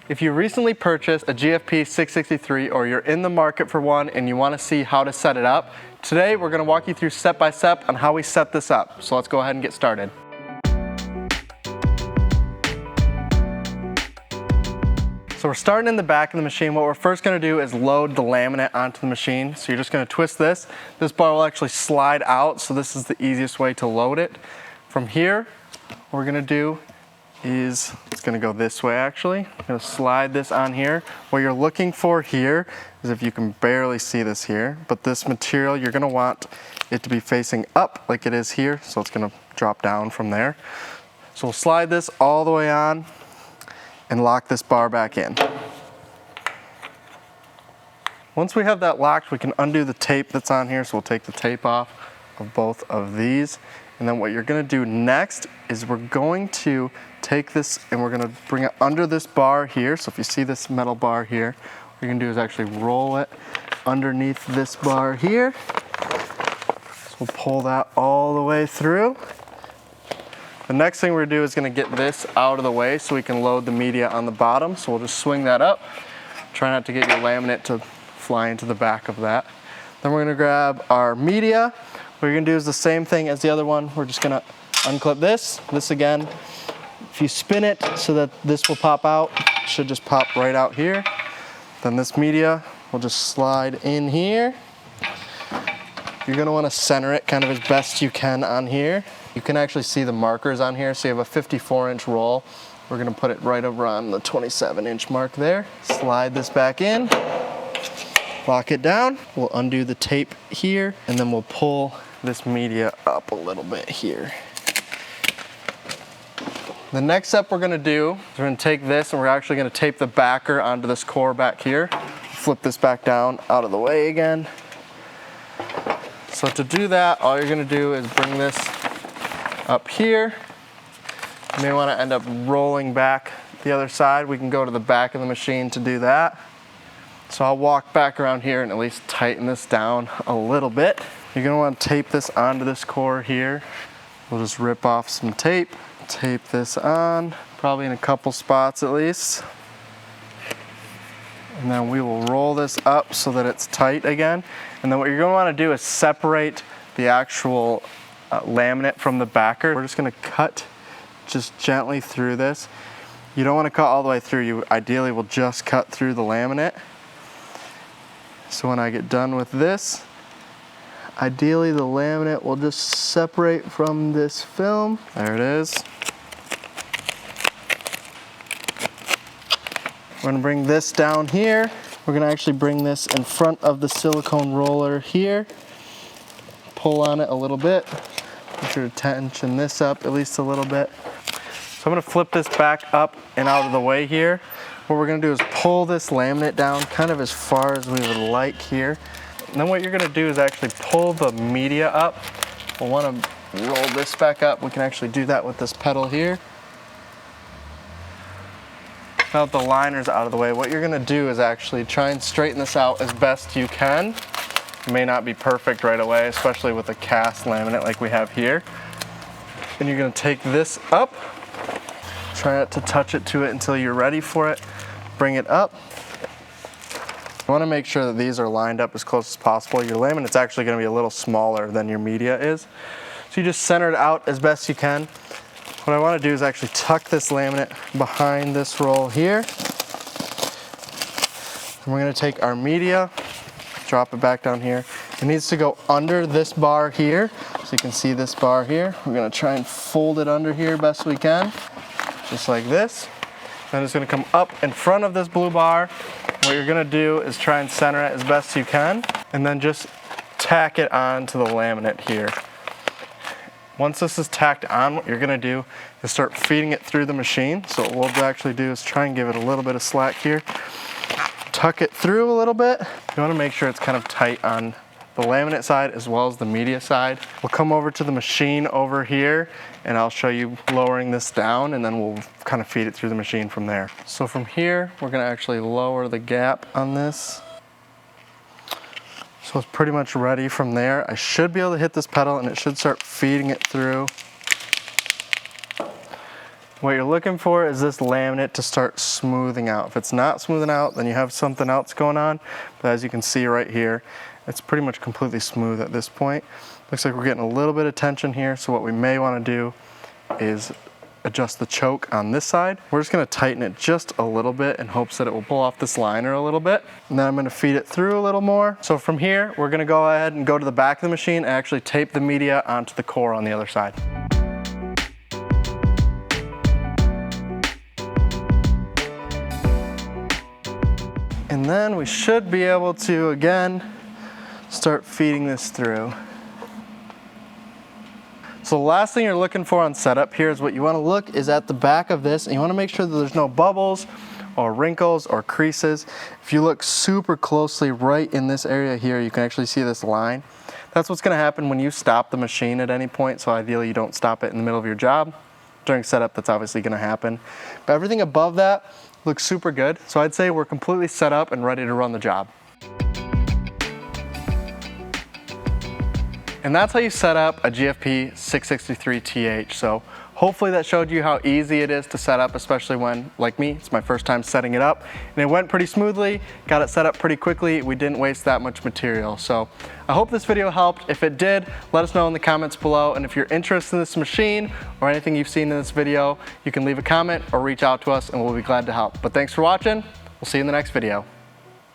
If you recently purchased a GFP 663 or you're in the market for one and you want to see how to set it up, today we're going to walk you through step by step on how we set this up. So let's go ahead and get started. So we're starting in the back of the machine. What we're first going to do is load the laminate onto the machine. So you're just going to twist this. This bar will actually slide out, so this is the easiest way to load it. From here, what we're going to do is, it's going to go this way actually. I'm going to slide this on here. What you're looking for here is, if you can barely see this here, but this material, you're going to want it to be facing up like it is here, so it's going to drop down from there. So we'll slide this all the way on and lock this bar back in. Once we have that locked, we can undo the tape that's on here, so we'll take the tape off of both of these. And then what you're going to do next is we're going to take this and we're going to bring it under this bar here. So if you see this metal bar here, what you're going to do is actually roll it underneath this bar here. So we'll pull that all the way through. The next thing we're going to do is going to get this out of the way so we can load the media on the bottom. So we'll just swing that up. Try not to get your laminate to fly into the back of that. Then we're going to grab our media. What you're going to do is the same thing as the other one. We're just going to unclip this. This again, if you spin it so that this will pop out, it should just pop right out here. Then this media will just slide in here. You're going to want to center it kind of as best you can on here. You can actually see the markers on here. So you have a 54-inch roll. We're going to put it right over on the 27-inch mark there. Slide this back in. Lock it down. We'll undo the tape here, and then we'll pull this media up a little bit here. The next step we're going to do is we're going to take this and we're actually going to tape the backer onto this core back here. Flip this back down out of the way again. So to do that, all you're going to do is bring this up here. You may want to end up rolling back the other side. We can go to the back of the machine to do that. So I'll walk back around here and at least tighten this down a little bit. You're going to want to tape this onto this core here. We'll just rip off some tape, tape this on, probably in a couple spots at least. And then we will roll this up so that it's tight again. And then what you're going to want to do is separate the actual laminate from the backer. We're just going to cut just gently through this. You don't want to cut all the way through. You ideally will just cut through the laminate. So when I get done with this, ideally the laminate will just separate from this film. There it is. We're gonna bring this down here. We're gonna actually bring this in front of the silicone roller here. Pull on it a little bit. Make sure to tension this up at least a little bit. So I'm gonna flip this back up and out of the way here. What we're gonna do is pull this laminate down kind of as far as we would like here. And then what you're gonna do is actually pull the media up. We'll wanna roll this back up. We can actually do that with this pedal here. Now that the liner's out of the way, what you're gonna do is actually try and straighten this out as best you can. It may not be perfect right away, especially with a cast laminate like we have here. And you're gonna take this up. Try not to touch it to it until you're ready for it. Bring it up. You want to make sure that these are lined up as close as possible. Your laminate's actually going to be a little smaller than your media is. So you just center it out as best you can. What I want to do is actually tuck this laminate behind this roll here. And we're going to take our media, drop it back down here. It needs to go under this bar here. So you can see this bar here. We're going to try and fold it under here best we can. Just like this. Then it's going to come up in front of this blue bar. What you're going to do is try and center it as best you can, and then just tack it onto the laminate here. Once this is tacked on, what you're going to do is start feeding it through the machine. So what we'll actually do is try and give it a little bit of slack here. Tuck it through a little bit. You want to make sure it's kind of tight on the laminate side as well as the media side. We'll come over to the machine over here and I'll show you lowering this down, and then we'll kind of feed it through the machine from there. So from here, we're going to actually lower the gap on this. So it's pretty much ready from there. I should be able to hit this pedal and it should start feeding it through. What you're looking for is this laminate to start smoothing out. If it's not smoothing out, then you have something else going on. But as you can see right here, it's pretty much completely smooth at this point. Looks like we're getting a little bit of tension here, so what we may want to do is adjust the choke on this side. We're just going to tighten it just a little bit in hopes that it will pull off this liner a little bit. And then I'm going to feed it through a little more. So from here, we're going to go ahead and go to the back of the machine and actually tape the media onto the core on the other side. And then we should be able to, again, start feeding this through. So the last thing you're looking for on setup here is what you want to look is at the back of this, and you want to make sure that there's no bubbles or wrinkles or creases. If you look super closely right in this area here, you can actually see this line. That's what's going to happen when you stop the machine at any point, so ideally you don't stop it in the middle of your job. During setup, that's obviously going to happen. But everything above that looks super good, so I'd say we're completely set up and ready to run the job. And that's how you set up a GFP 663TH. So hopefully that showed you how easy it is to set up, especially when, like me, it's my first time setting it up. And it went pretty smoothly, got it set up pretty quickly. We didn't waste that much material. So I hope this video helped. If it did, let us know in the comments below. And if you're interested in this machine or anything you've seen in this video, you can leave a comment or reach out to us and we'll be glad to help. But thanks for watching. We'll see you in the next video.